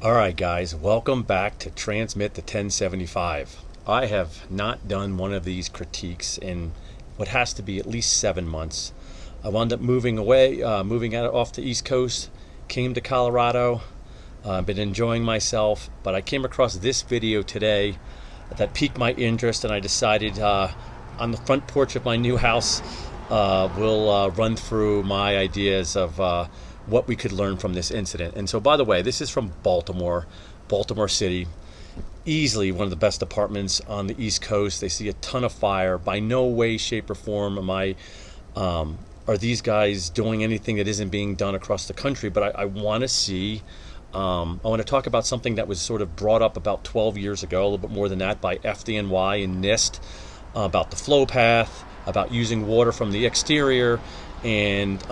Alright guys, welcome back to Transmit the 1075. I have not done one of these critiques in what has to be at least 7 months. I wound up moving away, moving out off the East Coast, came to Colorado, been enjoying myself, but I came across this video today that piqued my interest, and I decided on the front porch of my new house we'll run through my ideas of what we could learn from this incident. And so, by the way, this is from Baltimore City. Easily one of the best apartments on the East Coast. They see a ton of fire. By no way, shape, or form are these guys doing anything that isn't being done across the country. But I want to see, I want to talk about something that was sort of brought up about 12 years ago, a little bit more than that, by FDNY and NIST, about the flow path, about using water from the exterior, and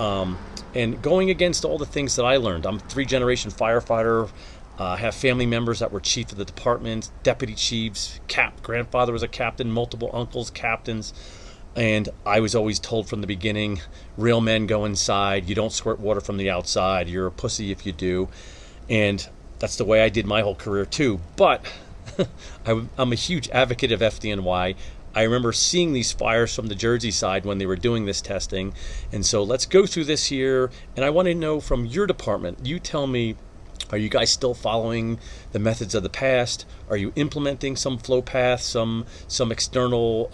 going against all the things that I learned. I'm a 3-generation firefighter. I have family members that were chief of the department, deputy chiefs, grandfather was a captain, multiple uncles, captains. And I was always told from the beginning, real men go inside. You don't squirt water from the outside. You're a pussy if you do. And that's the way I did my whole career too. But I'm a huge advocate of FDNY. I remember seeing these fires from the Jersey side when they were doing this testing. And so let's go through this here. And I want to know from your department, you tell me, are you guys still following the methods of the past? Are you implementing some flow path, some external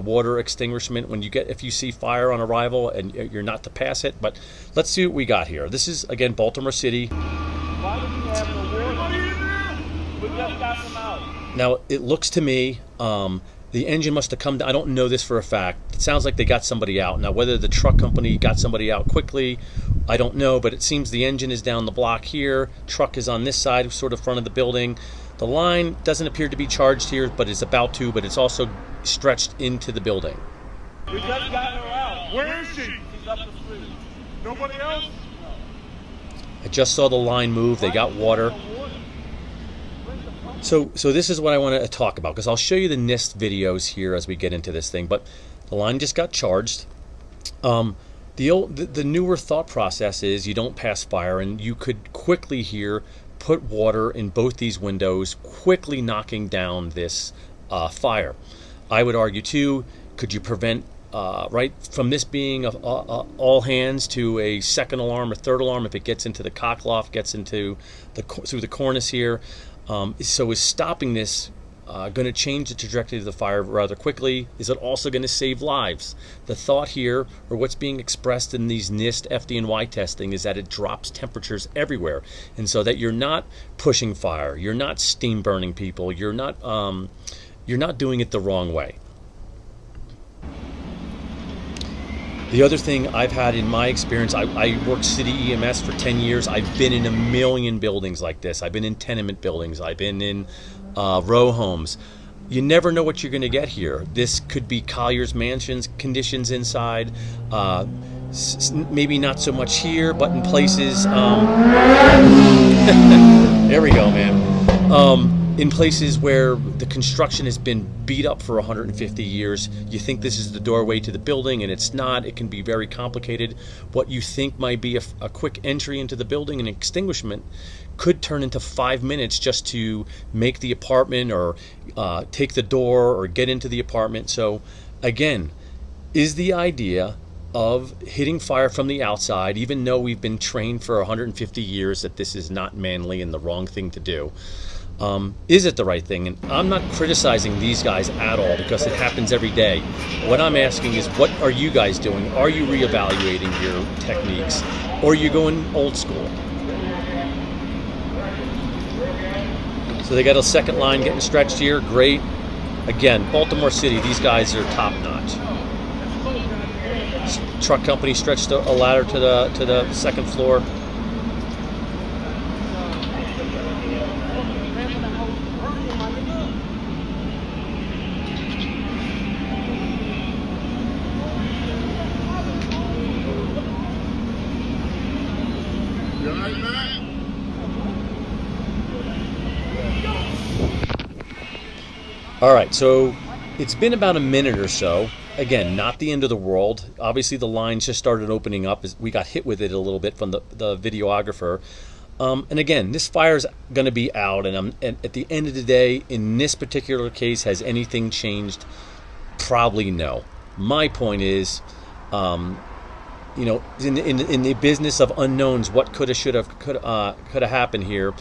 water extinguishment if you see fire on arrival and you're not to pass it? But let's see what we got here. This is, again, Baltimore City. Why do you have no water? We just got them out. Now, it looks to me, the engine must have come down. I don't know this for a fact. It sounds like they got somebody out. Now, whether the truck company got somebody out quickly, I don't know, but it seems the engine is down the block here. Truck is on this side, sort of front of the building. The line doesn't appear to be charged here, but it's about to, but it's also stretched into the building. We just got her out. Where is she? She's up the street. Nobody else? I just saw the line move. They got water. So this is what I want to talk about, because I'll show you the NIST videos here as we get into this thing. But the line just got charged. The newer thought process is you don't pass fire, and you could quickly here put water in both these windows, quickly knocking down this fire. I would argue too, could you prevent right from this being all hands to a second alarm or third alarm if it gets into the cock loft, gets into through the cornice here? So is stopping this going to change the trajectory of the fire rather quickly? Is it also going to save lives? The thought here, or what's being expressed in these NIST FDNY testing, is that it drops temperatures everywhere, and so that you're not pushing fire, you're not steam burning people, you're not doing it the wrong way. The other thing I've had in my experience, I worked city EMS for 10 years. I've been in a million buildings like this. I've been in tenement buildings. I've been in row homes. You never know what you're going to get here. This could be Collier's Mansions conditions inside. Maybe not so much here, but in places... there we go, man. In places where the construction has been beat up for 150 years, you think this is the doorway to the building, and it's not. It can be very complicated. What you think might be a quick entry into the building and extinguishment could turn into 5 minutes just to make the apartment or take the door or get into the apartment. So again, is the idea of hitting fire from the outside, even though we've been trained for 150 years that this is not manly and the wrong thing to do, is it the right thing? And I'm not criticizing these guys at all, because it happens every day. What I'm asking is, what are you guys doing? Are you reevaluating your techniques, or are you going old school? So they got a second line getting stretched here. Great. Again, Baltimore City, these guys are top notch. Truck company stretched a ladder to the second floor. All right, so it's been about a minute or so. Again, not the end of the world. Obviously, the lines just started opening up as we got hit with it a little bit from the videographer. And again, this fire's going to be out, and at the end of the day, in this particular case, has anything changed? Probably no. My point is, in the business of unknowns, what could have happened here?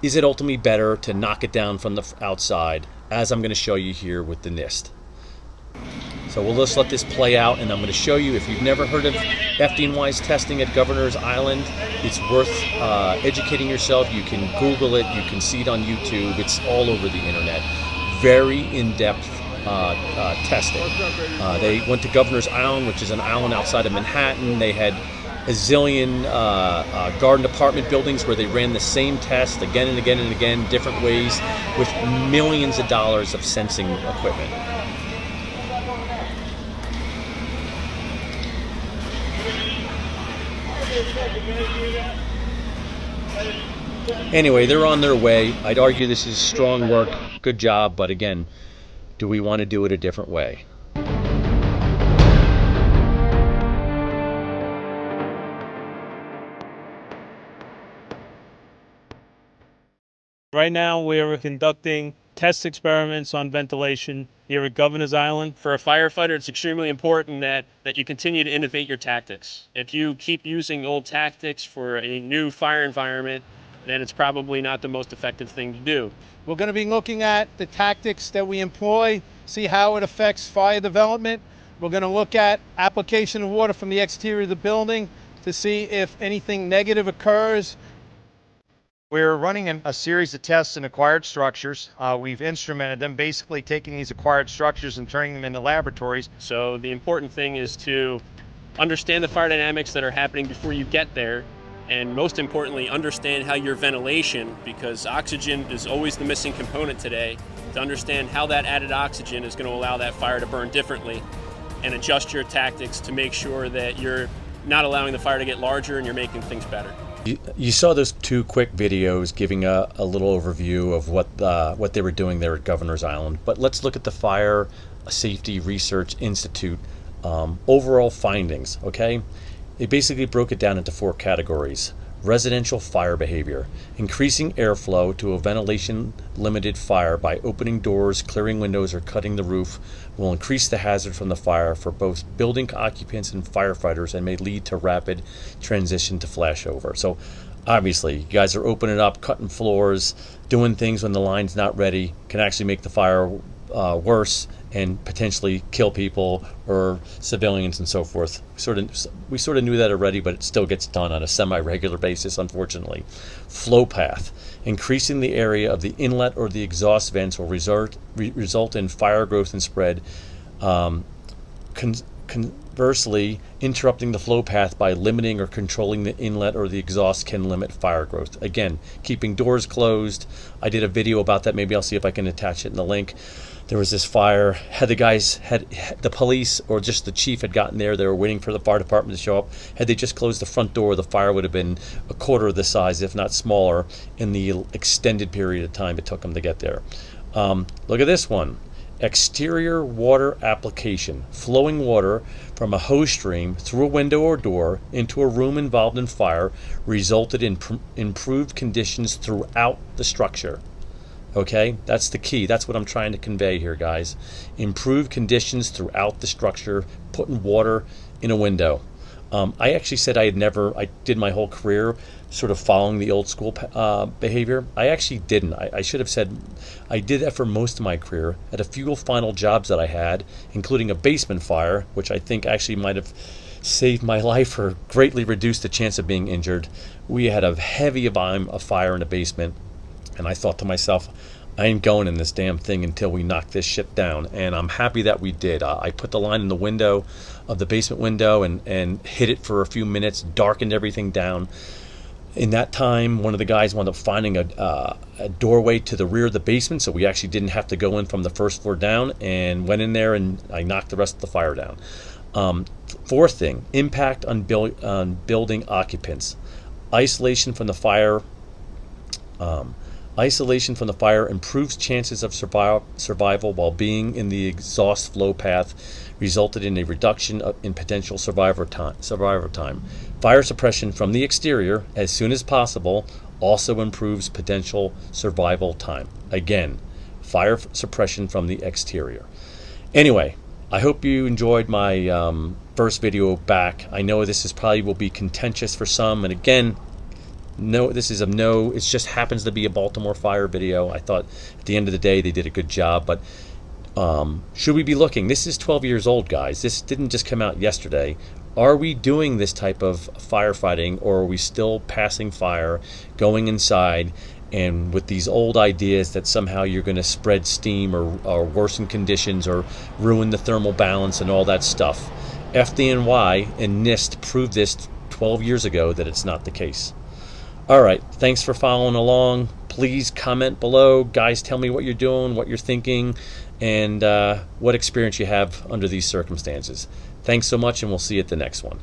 Is it ultimately better to knock it down from the outside, as I'm going to show you here with the NIST? So we'll just let this play out, and I'm going to show you, if you've never heard of FDNY's testing at Governor's Island, it's worth educating yourself. You can Google it, you can see it on YouTube, it's all over the internet. Very in-depth testing. They went to Governor's Island, which is an island outside of Manhattan. They had a zillion garden apartment buildings where they ran the same test again and again and again, different ways, with millions of dollars of sensing equipment. Anyway, they're on their way. I'd argue this is strong work, good job, but again, do we want to do it a different way? Right now, we're conducting test experiments on ventilation here at Governor's Island. For a firefighter, it's extremely important that you continue to innovate your tactics. If you keep using old tactics for a new fire environment, then it's probably not the most effective thing to do. We're going to be looking at the tactics that we employ, see how it affects fire development. We're going to look at application of water from the exterior of the building to see if anything negative occurs. We're running a series of tests in acquired structures. We've instrumented them, basically taking these acquired structures and turning them into laboratories. So the important thing is to understand the fire dynamics that are happening before you get there, and most importantly, understand how your ventilation, because oxygen is always the missing component today, to understand how that added oxygen is going to allow that fire to burn differently, and adjust your tactics to make sure that you're not allowing the fire to get larger and you're making things better. You saw those two quick videos giving a little overview of what they were doing there at Governor's Island. But let's look at the Fire Safety Research Institute overall findings, okay? They basically broke it down into 4 categories. Residential fire behavior: increasing airflow to a ventilation limited fire by opening doors, clearing windows, or cutting the roof will increase the hazard from the fire for both building occupants and firefighters and may lead to rapid transition to flashover. So obviously, you guys are opening up, cutting floors, doing things when the line's not ready, can actually make the fire worse and potentially kill people or civilians and so forth. We sort of knew that already, but it still gets done on a semi-regular basis, unfortunately. Flow path: increasing the area of the inlet or the exhaust vents will result in fire growth and spread. Conversely, interrupting the flow path by limiting or controlling the inlet or the exhaust can limit fire growth. Again, keeping doors closed. I did a video about that. Maybe I'll see if I can attach it in the link. There was this fire. Had the police or just the chief had gotten there, they were waiting for the fire department to show up. Had they just closed the front door, the fire would have been a quarter of the size, if not smaller, in the extended period of time it took them to get there. Look at this one. Exterior water application: flowing water from a hose stream through a window or door into a room involved in fire resulted in improved conditions throughout the structure. Okay, that's the key. That's what I'm trying to convey here, guys. Improved conditions throughout the structure, putting water in a window. I actually said I did my whole career sort of following the old school behavior. I actually didn't. I should have said I did that for most of my career. At a few final jobs that I had, including a basement fire, which I think actually might have saved my life or greatly reduced the chance of being injured. We had a heavy volume of fire in the basement, and I thought to myself, I ain't going in this damn thing until we knock this shit down. And I'm happy that we did. I put the line in the window of the basement window and hit it for a few minutes, darkened everything down. In that time, one of the guys wound up finding a doorway to the rear of the basement, so we actually didn't have to go in from the first floor down, and went in there and I knocked the rest of the fire down. Fourth thing: impact on building occupants. Isolation from the fire improves chances of survival while being in the exhaust flow path resulted in a reduction in potential survivor time. Fire suppression from the exterior as soon as possible also improves potential survival time. Again, fire suppression from the exterior. Anyway, I hope you enjoyed my first video back. I know this is probably will be contentious for some, and again, no, this is it just happens to be a Baltimore fire video. I thought at the end of the day they did a good job, but should we be looking? This is 12 years old, guys. This didn't just come out yesterday. Are we doing this type of firefighting, or are we still passing fire, going inside, and with these old ideas that somehow you're going to spread steam or worsen conditions or ruin the thermal balance and all that stuff? FDNY and NIST proved this 12 years ago that it's not the case. All right, thanks for following along. Please comment below. Guys, tell me what you're doing, what you're thinking, and what experience you have under these circumstances. Thanks so much, and we'll see you at the next one.